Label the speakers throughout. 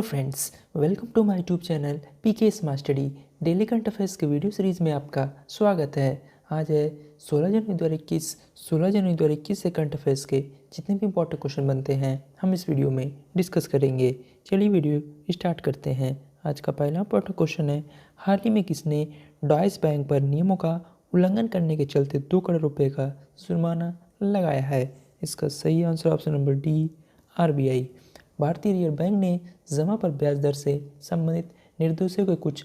Speaker 1: Friends, welcome to my YouTube channel PK smart study. Daily current affairs के video series में आपका स्वागत है। आज है 16 जनवरी 2021 से करंट अफेयर्स के जितने भी इंपॉर्टेंट क्वेश्चन बनते हैं हम इस वीडियो में डिस्कस करेंगे। चलिए वीडियो स्टार्ट करते हैं। आज का पहला इंपॉर्टेंट क्वेश्चन है, हाल ही में किसने डॉयश बैंक पर नियमों का उल्लंघन करने के चलते 2 करोड़ रुपए का जुर्माना लगाया है? इसका सही answer option number D, RBI. भारतीय रिजर्व बैंक ने जमा पर ब्याज दर से संबंधित निर्देशों के कुछ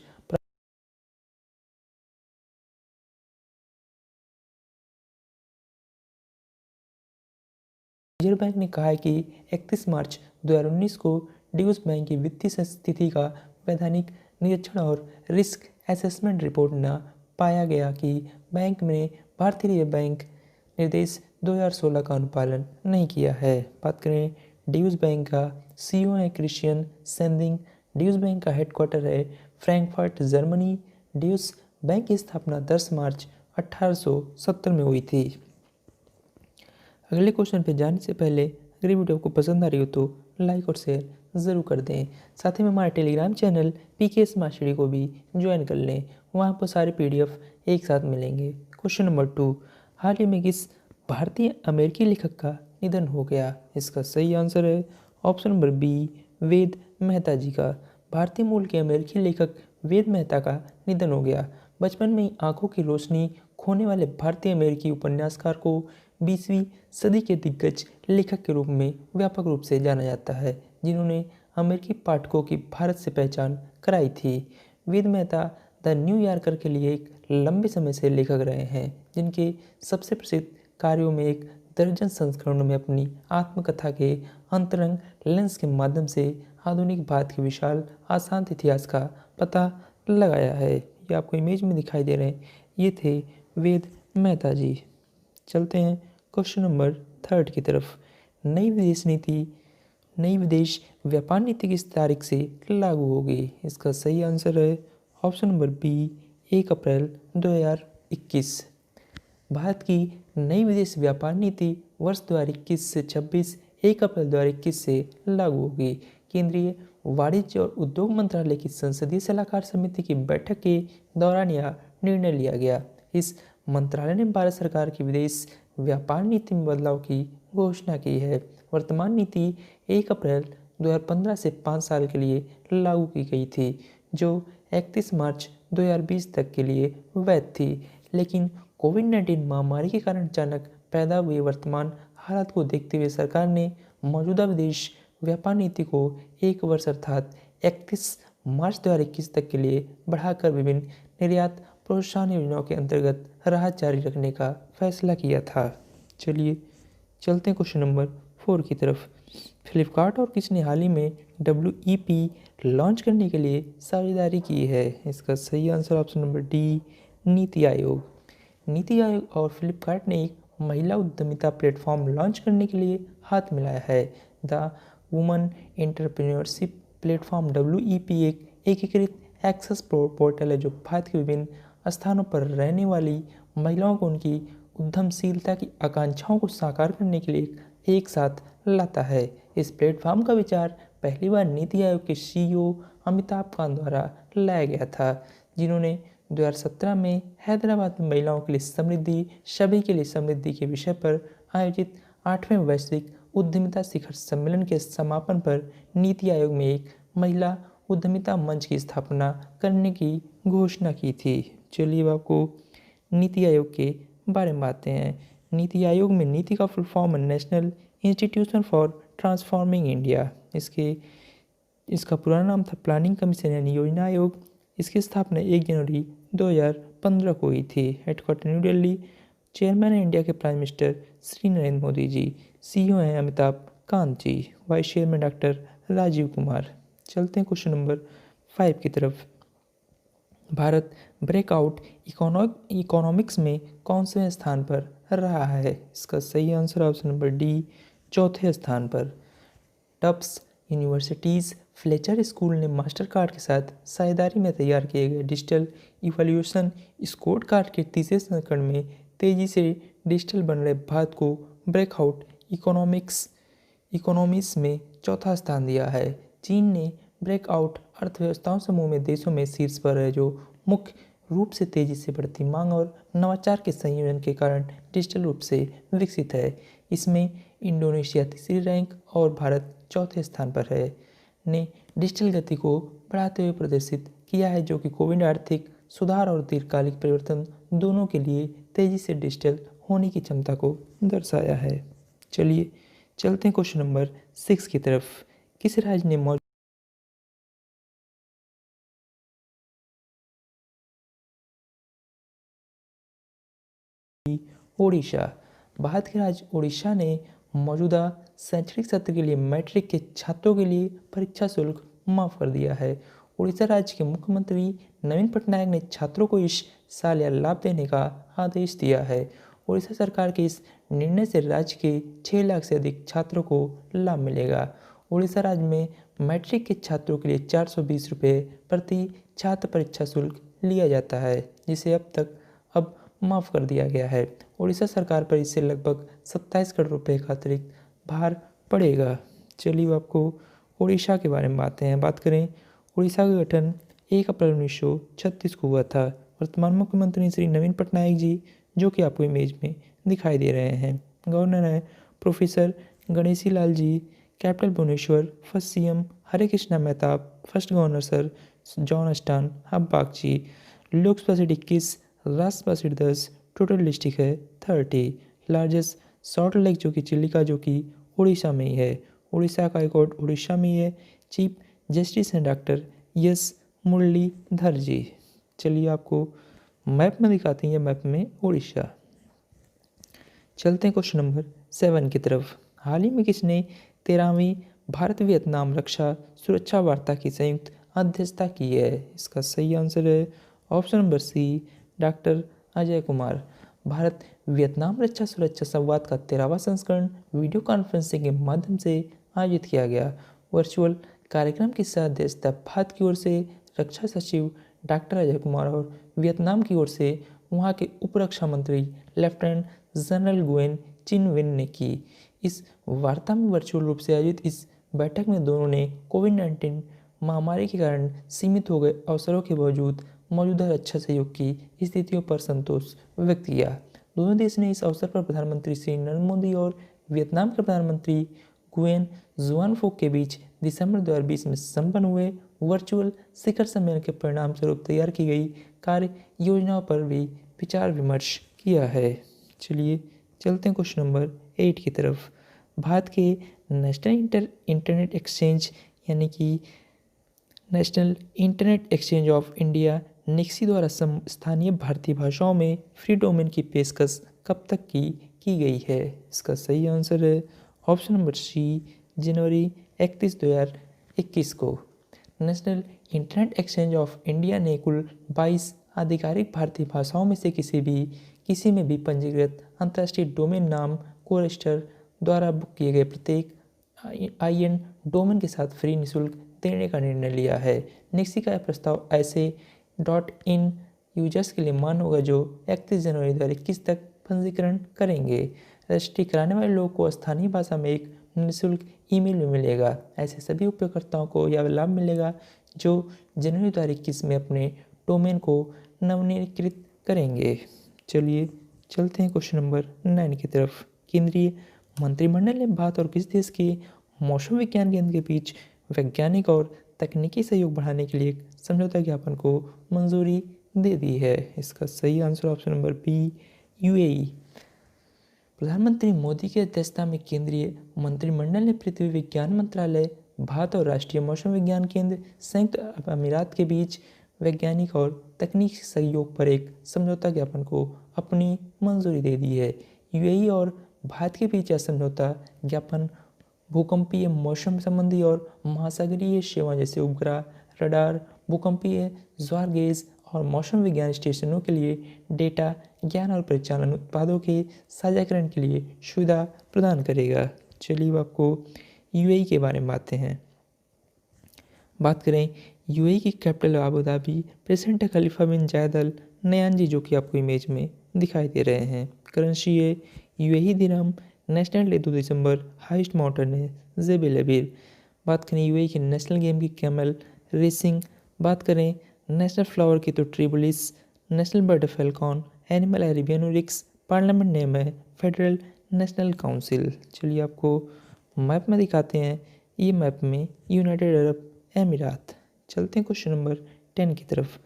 Speaker 1: रिजर्व बैंक ने कहा है कि 31 मार्च 2019 को ड्यूश बैंक की वित्तीय स्थिति का वैधानिक निरीक्षण और रिस्क असेसमेंट रिपोर्ट न पाया गया कि बैंक ने भारतीय रिजर्व बैंक निर्देश 2016 का अनुपालन नहीं किया है। बात करें ड्यूश बैंक का सीईओ है क्रिश्चियन सेंदिंग। ड्यूश बैंक का हेडक्वार्टर है फ्रैंकफर्ट, जर्मनी। ड्यूश बैंक की स्थापना 10 मार्च 1870 में हुई थी। अगले क्वेश्चन पे जाने से पहले अगर वीडियो आपको पसंद आ रही हो तो लाइक और शेयर ज़रूर कर दें। साथ ही में हमारे Telegram channel PK smart study को भी ज्वाइन कर लें, वहाँ पर सारे पीडीएफ एक साथ मिलेंगे। क्वेश्चन नंबर 2, हाल ही में किस भारतीय अमेरिकी लेखक का निधन हो गया? इसका सही आंसर है ऑप्शन नंबर बी, वेद मेहता जी का। भारतीय मूल के अमेरिकी लेखक वेद मेहता का निधन हो गया। बचपन में ही आंखों की रोशनी खोने वाले भारतीय अमेरिकी उपन्यासकार को 20वीं सदी के दिग्गज लेखक के रूप में व्यापक रूप से जाना जाता है, जिन्होंने अमेरिकी पाठकों की भारत से पहचान कराई थी। वेद मेहता द न्यू यॉर्कर के लिए एक लंबे समय से लेखक रहे हैं, जिनके सबसे प्रसिद्ध कार्यों में एक दर्जन संस्करणों में अपनी आत्मकथा के अंतरंग लेंस के माध्यम से आधुनिक भारत के विशाल अशांत इतिहास का पता लगाया है। ये आपको इमेज में दिखाई दे रहे हैं, ये थे वेद मेहता जी। चलते हैं क्वेश्चन नंबर 3 की तरफ। नई विदेश व्यापार नीति किस तारीख से लागू होगी? इसका सही आंसर है ऑप्शन नंबर बी, 1 अप्रैल 2021। भारत की नई विदेश व्यापार नीति वर्ष 2021 से 26 1 अप्रैल 2021 से लागू होगी। केंद्रीय वाणिज्य और उद्योग मंत्रालय की संसदीय सलाहकार समिति की बैठक के दौरान यह निर्णय लिया गया। इस मंत्रालय ने भारत सरकार की विदेश व्यापार नीति में बदलाव की घोषणा की है। वर्तमान नीति 1 अप्रैल 2015 से 5 साल के लिए लागू की गई थी, जो 31 मार्च 2020 तक के लिए वैध थी। लेकिन कोविड-19 महामारी के कारण अचानक पैदा हुए वर्तमान हालात को देखते हुए सरकार ने मौजूदा विदेश व्यापार नीति को 1 वर्ष अर्थात 31 मार्च 2021 तक के लिए बढ़ाकर विभिन्न निर्यात प्रोत्साहन योजनाओं के अंतर्गत राहत जारी रखने का फैसला किया था। चलिए चलते हैं क्वेश्चन नंबर 4 की तरफ। फ्लिपकार्ट और किसने हाल ही में WEP लॉन्च करने के लिए साझेदारी की है? इसका सही answer option number D, NITI Aayog. NITI Aayog और फ्लिपकार्ट ने एक महिला उद्यमिता प्लेटफॉर्म लॉन्च करने के लिए हाथ मिलाया है। The woman entrepreneurship platform WEP एक एकीकृत एक्सेस पोर्टल है जो भारत के विभिन्न स्थानों पर रहने वाली महिलाओं को उनकी उद्यमशीलता की आकांक्षाओं को साकार करने के लिए एक साथ लाता है। इस प्लेटफॉर्म का विचार पहली बार नीति आयोग के CEO अमिताभ कांत द्वारा लाया गया था, जिन्होंने 2017 में हैदराबाद में महिलाओं के लिए समृद्धि, सभी के लिए समृद्धि के विषय पर आयोजित 8वें वैश्विक उद्यमिता शिखर सम्मेलन के समापन पर नीति आयोग में एक महिला उद्यमिता मंच की स्थापना करने की घोषणा की थी। चलिए अब आपको नीति आयोग के बारे में बातें हैं। नीति आयोग में नीति का फुल फॉर्म है national institution for transforming India. इसका पुराना नाम था प्लानिंग कमीशन यानी योजना आयोग। इसकी स्थापना 1 जनवरी 2015 को हुई थी। Headquarter New Delhi. चेयरमैन है इंडिया के prime minister Shri Narendra Modi ji. CEO हैं Amitabh Kant ji. Vice chairman doctor Rajiv Kumar. चलते हैं क्वेश्चन नंबर 5 की तरफ। भारत ब्रेकआउट इकोनॉमिक्स में कौन से स्थान पर रहा है? इसका सही आंसर ऑप्शन नंबर डी, 4थे स्थान पर। टफ्ट्स यूनिवर्सिटीज़ फ्लेचर स्कूल ने मास्टर कार्ड के साथ साझेदारी में तैयार किए गए डिजिटल इवोल्यूशन स्कोर कार्ड के तीसरे संस्करण में तेजी से डिजिटल बन रहे भारत को ब्रेकआउट इकोनॉमिक्स में 4था स्थान दिया है। चीन ने ब्रेकआउट अर्थव्यवस्थाओं समूह में देशों में शीर्ष पर है, जो मुख्य रूप से तेजी से बढ़ती मांग और नवाचार के संयोजन के कारण डिजिटल रूप से विकसित है। इसमें इंडोनेशिया तीसरी रैंक और भारत चौथे स्थान पर है ने डिजिटल गति को बढ़ाते हुए प्रदर्शित किया है, जो कि कोविड आर्थिक सुधार और दीर्घकालिक परिवर्तन दोनों के लिए तेजी से डिजिटल होने की क्षमता को दर्शाया है। चलिए चलते हैं क्वेश्चन नंबर 6 की तरफ। किस राज्य ने ओडिशा। भारत के राज्य ओडिशा ने मौजूदा शैक्षणिक सत्र के लिए मैट्रिक के छात्रों के लिए परीक्षा शुल्क माफ कर दिया है। उड़ीसा राज्य के मुख्यमंत्री नवीन पटनायक ने छात्रों को इस साल यह लाभ देने का आदेश दिया है। उड़ीसा सरकार के इस निर्णय से राज्य के 6 लाख से अधिक छात्रों को लाभ मिलेगा। उड़ीसा राज्य में मैट्रिक के छात्रों के लिए 420 रुपये प्रति छात्र परीक्षा शुल्क लिया जाता है, जिसे अब माफ़ कर दिया गया है। उड़ीसा सरकार पर इससे लगभग 27 करोड़ रुपए का अतिरिक्त भार पड़ेगा। चलिए आपको उड़ीसा के बारे में बात करें। उड़ीसा का गठन 1 अप्रैल 1936 को हुआ था। वर्तमान मुख्यमंत्री श्री नवीन पटनायक जी, जो कि आपको इमेज में दिखाई दे रहे हैं। गवर्नर है professor Ganeshi Lal ji. Capital Bhubaneswar. First CM Hare Krishna Mehtab. First governor sir John Austen हब्बागची। Lok Sabha seat 21, Rajya Sabha seat 10, total district है 30। लार्जेस्ट सॉल्ट लेक जो कि चिलिका, जो कि उड़ीसा में ही है। उड़ीसा का हाईकोर्ट उड़ीसा में ही है। चीफ जस्टिस हैं डॉक्टर एस मुरलीधर जी। चलिए आपको मैप में दिखाते हैं, मैप में उड़ीसा। चलते हैं क्वेश्चन नंबर 7 की तरफ। हाल ही में किसने 13वीं भारत वियतनाम रक्षा सुरक्षा वार्ता की संयुक्त अध्यक्षता की है? इसका सही आंसर है option number C, doctor Ajay Kumar. Bharat Vietnam रक्षा सुरक्षा संवाद का 13वां संस्करण वीडियो कॉन्फ्रेंसिंग के माध्यम से आयोजित किया गया। वर्चुअल कार्यक्रम की सह अध्यक्षता भारत की ओर से रक्षा सचिव डॉक्टर अजय कुमार और वियतनाम की ओर से वहां के उप रक्षा मंत्री लेफ्टिनेंट जनरल गुएन चिन विन ने की। इस वार्ता में वर्चुअल रूप से आयोजित इस बैठक में दोनों ने कोविड-19 महामारी के कारण सीमित हो गए अवसरों के बावजूद मौजूदा रक्षा सहयोग की स्थितियों पर संतोष व्यक्त किया। दोनों देश ने इस अवसर पर प्रधानमंत्री श्री नरेंद्र मोदी और वियतनाम के प्रधानमंत्री गुएन जुआन फोक के बीच दिसंबर 2020 में संपन्न हुए वर्चुअल शिखर सम्मेलन के परिणाम स्वरूप तैयार की गई कार्य योजनाओं पर भी विचार विमर्श किया है। चलिए चलते हैं क्वेश्चन नंबर 8 की तरफ। भारत के नेशनल इंटरनेट एक्सचेंज यानी कि national internet exchange of India NIXI द्वारा स्थानीय भारतीय भाषाओं में फ्री डोमेन की पेशकश कब तक की गई है? इसका सही आंसर है ऑप्शन नंबर सी, जनवरी 31, 2021 को। National internet exchange of India ने कुल 22 आधिकारिक भारतीय भाषाओं में से किसी में भी पंजीकृत अंतर्राष्ट्रीय डोमेन नाम को रजिस्टर द्वारा बुक किए गए प्रत्येक IN डोमेन के साथ फ्री निःशुल्क देने का निर्णय लिया है। नेक्सी का यह प्रस्ताव ऐसे .in यूजर्स के लिए मान्य होगा जो 31 जनवरी 2021 तक पंजीकरण करेंगे। रजिस्ट्री कराने वाले लोगों को स्थानीय भाषा में एक निःशुल्क ईमेल भी मिलेगा। ऐसे सभी उपयोगकर्ताओं को यह लाभ मिलेगा जो जनवरी 2021 में अपने डोमेन को नवीनीकृत करेंगे। चलिए चलते हैं क्वेश्चन नंबर 9 की तरफ। केंद्रीय मंत्रिमंडल ने भारत और किस देश के मौसम विज्ञान केंद्र के बीच वैज्ञानिक और तकनीकी सहयोग बढ़ाने के लिए एक समझौता ज्ञापन को मंजूरी दे दी है? इसका सही answer option number B, UAE। प्रधानमंत्री मोदी की अध्यक्षता में केंद्रीय मंत्रिमंडल ने पृथ्वी विज्ञान मंत्रालय, भारत और राष्ट्रीय मौसम विज्ञान केंद्र संयुक्त अरब अमीरात के बीच वैज्ञानिक और तकनीकी सहयोग पर एक समझौता ज्ञापन को अपनी मंजूरी दे दी है। UAE और भारत के बीच यह समझौता ज्ञापन भूकंपीय मौसम संबंधी और महासागरीय सेवा जैसे उपग्रह, रडार, भूकंपीय ज्वार गेज और मौसम विज्ञान स्टेशनों के लिए डेटा, ज्ञान और परिचालन उत्पादों के साझाकरण के लिए सुविधा प्रदान करेगा। चलिए आपको UAE के बारे में बात करें। UAE की कैपिटल अबू धाबी। प्रेसिडेंट खलीफा बिन जायद अल नयान जी, जो कि आपको इमेज में दिखाई दे रहे हैं। करेंसी है UAE दिरहम। National day 2 December. Highest mountain है जेबल लबीर। बात करें यूएई की नेशनल गेम की कैमल रेसिंग, बात करें नेशनल फ्लावर की तो Tribulus, national bird falcon, animal Arabian oryx, parliament name है फेडरल नेशनल काउंसिल। चलिए आपको मैप में दिखाते हैं, ये मैप में यूनाइटेड अरब अमीरात। चलते हैं क्वेश्चन नंबर 10 की तरफ।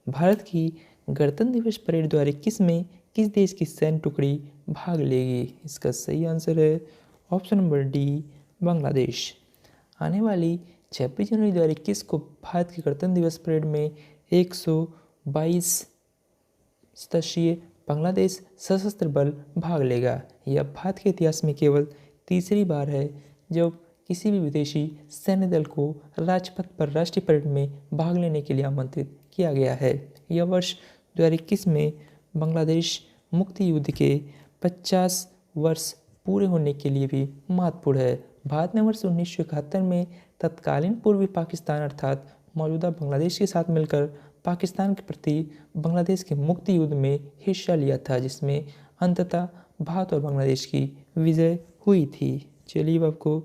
Speaker 1: भारत की गणतंत्र दिवस परेड 2021 में किस देश की सैन्य टुकड़ी भाग लेगी? इसका सही आंसर है ऑप्शन नंबर डी, बांग्लादेश। आने वाली 26 जनवरी 2021 को भारत के गणतंत्र दिवस परेड में 122 सदस्यीय बांग्लादेश सशस्त्र बल भाग लेगा। यह भारत के इतिहास में केवल तीसरी बार है जब किसी भी विदेशी सैन्य दल को राजपथ पर राष्ट्रीय परेड में भाग लेने के लिए आमंत्रित किया गया है। यह वर्ष 2021 में बांग्लादेश मुक्ति युद्ध के 50 वर्ष पूरे होने के लिए भी महत्वपूर्ण है। भारत ने वर्ष 1971 में तत्कालीन पूर्वी पाकिस्तान अर्थात मौजूदा बांग्लादेश के साथ मिलकर पाकिस्तान के प्रति बांग्लादेश के मुक्ति युद्ध में हिस्सा लिया था, जिसमें अंततः भारत और बांग्लादेश की विजय हुई थी। चलिए आपको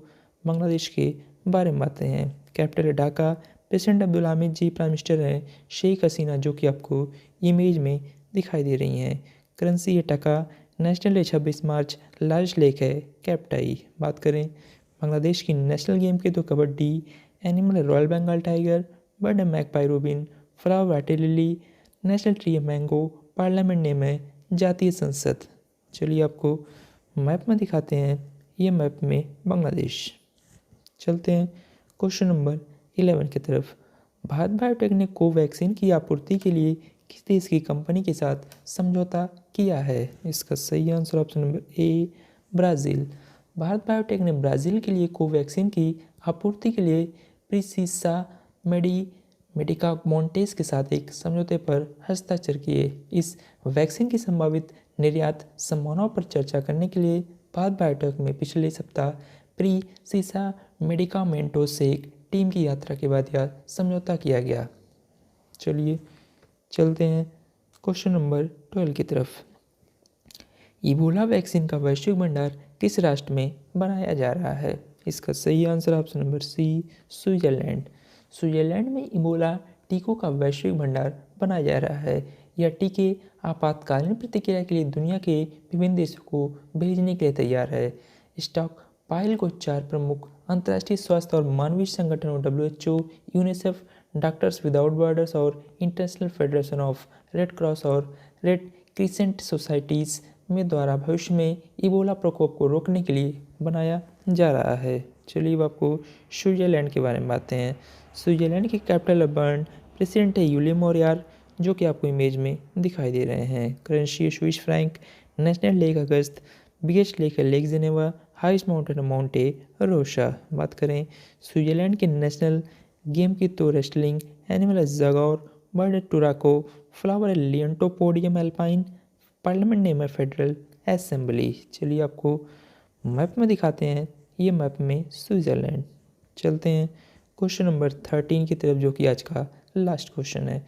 Speaker 1: बांग्लादेश के बारे में बातें हैं। कैपिटल है ढाका, प्रेसिडेंट अब्दुल हामिद जी प्राइम मिनिस्टर हैं शेख हसीना, जो कि आपको इमेज में दिखाई दे रही हैं। करेंसी है टका, नेशनल डे 26 मार्च, लार्जेस्ट लेक है कैप्टाई। बात करें बांग्लादेश की नेशनल गेम की तो कबड्डी, एनिमल है रॉयल बंगाल टाइगर, बर्ड है magpie Rubin, flower water lily, national tree है मैंगो, पार्लियामेंट नेम है जातीय संसद। चलिए आपको मैप में दिखाते हैं, ये मैप में बांग्लादेश। चलते हैं क्वेश्चन नंबर 11 की तरफ। भारत बायोटेक ने कोवैक्सीन की आपूर्ति के लिए किस देश की कंपनी के साथ समझौता किया है? इसका सही answer option number A, Brazil. Bharat biotech ने ब्राज़ील के लिए कोवैक्सीन की आपूर्ति के लिए प्रिसिसा मेडिका मोन्टेस के साथ एक समझौते पर हस्ताक्षर किए। इस वैक्सीन की संभावित निर्यात संभावनाओं पर चर्चा करने के लिए भारत बायोटेक में पिछले सप्ताह प्रिसिसा मेडिकामेंटोस से एक टीम की यात्रा के बाद यह समझौता किया गया। चलिए चलते हैं क्वेश्चन नंबर 12 की तरफ। इबोला वैक्सीन का वैश्विक भंडार किस राष्ट्र में बनाया जा रहा है? इसका सही answer option number C, Switzerland. Switzerland में इबोला टीकों का वैश्विक भंडार बनाया जा रहा है। यह टीके आपातकालीन प्रतिक्रिया के लिए दुनिया के विभिन्न देशों को भेजने के लिए तैयार है। स्टॉक पाइल को 4 प्रमुख अंतर्राष्ट्रीय स्वास्थ्य और मानवीय संगठनों WHO, UNICEF, doctors without borders और international federation of red cross और रेड क्रिसेंट सोसाइटीज़ में द्वारा भविष्य में इबोला प्रकोप को रोकने के लिए बनाया जा रहा है। चलिए अब आपको स्विट्जरलैंड के बारे में बातें हैं। स्विट्जरलैंड की कैपिटल है बर्न, प्रेसिडेंट है यूले मोरियार, जो कि आपको इमेज में दिखाई दे रहे हैं। करेंसी है स्विस फ्रैंक, नेशनल लेक अगस्त, बिगेस्ट लेक है लेक जेनेवा, हाईएस्ट माउंटेन है माउंटे रोशा। बात करें स्विट्जरलैंड के नेशनल गेम की तो रेस्लिंग, एनिमल है जागौर, बर्ड है टुराको, फ्लावर है लियंटोपोडियम एल्पाइन, पार्लियामेंट नेम है फेडरल असेंबली। चलिए आपको मैप में दिखाते हैं, ये मैप में स्विट्जरलैंड। चलते हैं क्वेश्चन नंबर 13 की तरफ, जो कि आज का लास्ट क्वेश्चन है।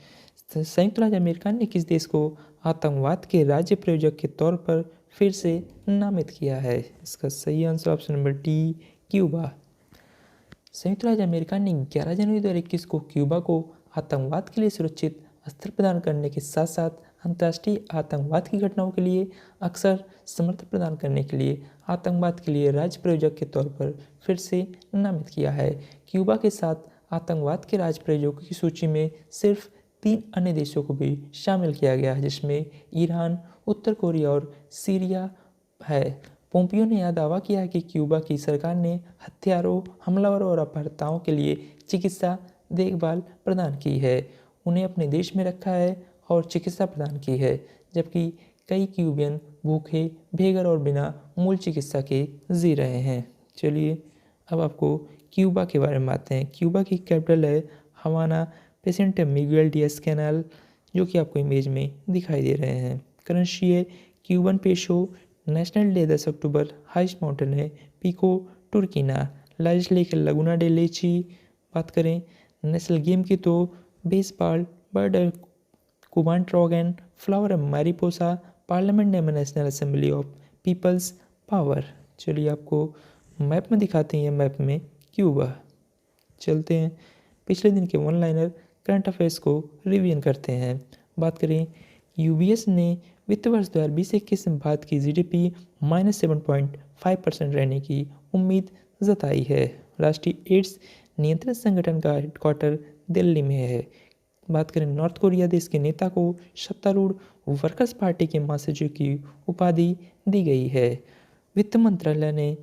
Speaker 1: संयुक्त राज्य अमेरिका ने किस देश को आतंकवाद के राज्य प्रायोजक के तौर पर फिर से नामित किया है? इसका सही answer option number D, Cuba. संयुक्त राज्य अमेरिका ने 11 जनवरी 2021 को क्यूबा को आतंकवाद के लिए सुरक्षित स्थल प्रदान करने के साथ साथ अंतर्राष्ट्रीय आतंकवाद की घटनाओं के लिए अक्सर समर्थन प्रदान करने के लिए आतंकवाद के लिए राज्य प्रायोजक के तौर पर फिर से नामित किया है। क्यूबा के साथ आतंकवाद के राज्य प्रायोजकों की सूची में सिर्फ 3 अन्य देशों को भी शामिल किया गया है, जिसमें ईरान, उत्तर कोरिया और सीरिया है। पोम्पियो ने यह दावा किया है कि क्यूबा की सरकार ने हत्यारों, हमलावरों और अपहर्ताओं के लिए चिकित्सा देखभाल प्रदान की है, उन्हें अपने देश में रखा है और चिकित्सा प्रदान की है, जबकि कई क्यूबियन भूखे, बेघर और बिना मूल चिकित्सा के जी रहे हैं। चलिए अब आपको क्यूबा के बारे में बातें हैं। क्यूबा की कैपिटल है हवाना, प्रेसिडेंट है मिगुएल डियाज कैनाल, जो कि आपको इमेज में दिखाई दे रहे हैं। करेंसी है क्यूबन पेशो, नेशनल डे 10 अक्टूबर, हाईएस्ट माउंटेन है पिको टुर्किना, लार्जेस्ट लेक है लगुना डे लेची। बात करें नेशनल गेम की तो बेसबॉल, बर्ड है कुबान ट्रॉगन, फ्लावर है मैरीपोसा, पार्लियामेंट नेम है national assembly of peoples power. चलिए आपको मैप में दिखाते हैं, मैप में क्यूबा। चलते हैं पिछले दिन के वन लाइनर करंट अफेयर्स को रिवीजन करते हैं। बात करें यूबीएस ने वित्त वर्ष 2020-21 में भारत की जीडीपी -7.5% रहने की उम्मीद जताई है। राष्ट्रीय एड्स नियंत्रण संगठन का हेडक्वार्टर दिल्ली में है। बात करें नॉर्थ कोरिया देश के नेता को सत्तारूढ़ वर्कर्स पार्टी के महासचिव की उपाधि दी गई है। वित्त मंत्रालय ने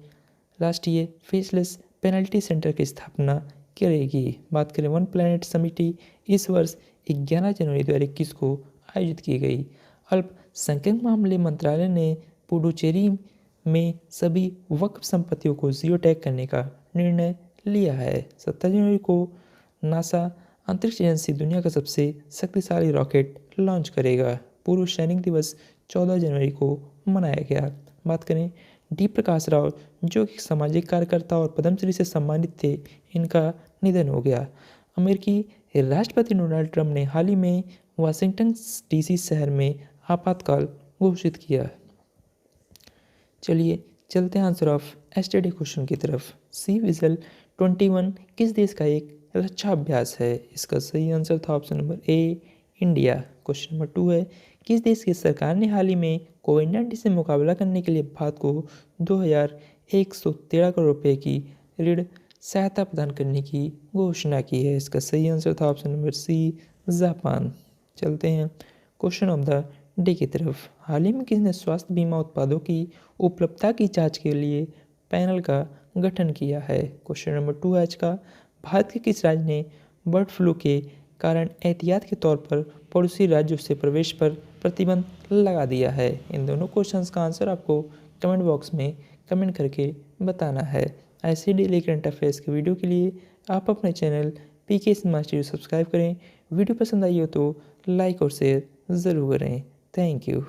Speaker 1: राष्ट्रीय फेसलेस पेनल्टी सेंटर की स्थापना करेगी। बात करें वन प्लैनेट समिति इस वर्ष 11 जनवरी 2021 को आयोजित की गई। अल्पसंख्यक मामले मंत्रालय ने पुडुचेरी में सभी वक्फ संपत्तियों को जीरो टैग करने का निर्णय लिया है। 17 जनवरी को नासा अंतरिक्ष एजेंसी दुनिया का सबसे शक्तिशाली रॉकेट लॉन्च करेगा। पूर्व सैनिक दिवस 14 जनवरी को मनाया गया। बात करें डी प्रकाश राव जो कि सामाजिक कार्यकर्ता और पद्मश्री से सम्मानित थे, इनका निधन हो गया। अमेरिकी राष्ट्रपति डोनाल्ड ट्रंप ने हाल ही में वाशिंगटन डीसी शहर में आपातकाल घोषित किया। चलिए चलते हैं आंसर ऑफ एसटीडी क्वेश्चन की तरफ। सी विजिल 21 किस देश का एक रक्षा अभ्यास है? इसका सही आंसर था option number A, India. Question number 2 है किस देश की सरकार ने हाल ही में कोविड-19 से मुकाबला करने के लिए भारत को 2113 करोड़ रुपए की ऋण सहायता प्रदान करने की घोषणा की है? इसका सही आंसर था ऑप्शन नंबर सी, जापान। चलते हैं क्वेश्चन ऑफ द डे की तरफ। हाल ही में किसने स्वास्थ्य बीमा उत्पादों की उपलब्धता की जांच के लिए पैनल का गठन किया है? क्वेश्चन नंबर 2 है आज का भारत के किस राज्य ने बर्ड फ्लू के कारण एहतियात के तौर पर पड़ोसी राज्यों से प्रवेश पर प्रतिबंध लगा दिया है? इन दोनों क्वेश्चंस का आंसर आपको कमेंट बॉक्स में कमेंट करके बताना है। ऐसे डेली करंट अफेयर्स के वीडियो के लिए आप अपने चैनल पीके मास्टर सब्सक्राइब करें। वीडियो पसंद आई हो तो लाइक और शेयर ज़रूर करें। Thank you.